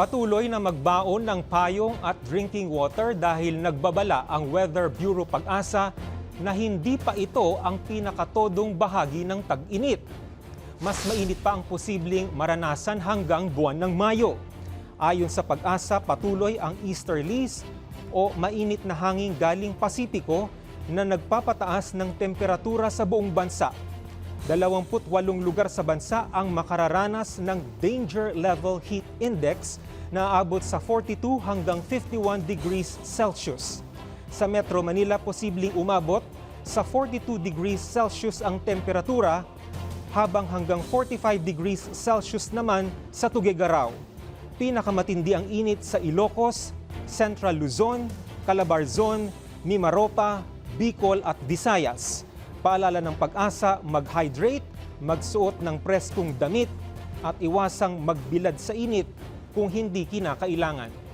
Patuloy na magbaon ng payong at drinking water dahil nagbabala ang Weather Bureau Pag-asa na hindi pa ito ang pinakatodong bahagi ng tag-init. Mas mainit pa ang posibleng maranasan hanggang buwan ng Mayo. Ayon sa Pag-asa, patuloy ang easterlies o mainit na hangin galing Pasipiko na nagpapataas ng temperatura sa buong bansa. 28 lugar sa bansa ang makararanas ng Danger Level Heat Index na aabot sa 42 hanggang 51 degrees Celsius. Sa Metro Manila, posibleng umabot sa 42 degrees Celsius ang temperatura habang hanggang 45 degrees Celsius naman sa Tuguegarao. Pinakamatindi ang init sa Ilocos, Central Luzon, Calabarzon, Mimaropa, Bicol at Visayas. Paalala ng Pag-asa, mag-hydrate, magsuot ng preskong damit at iwasang magbilad sa init kung hindi kinakailangan.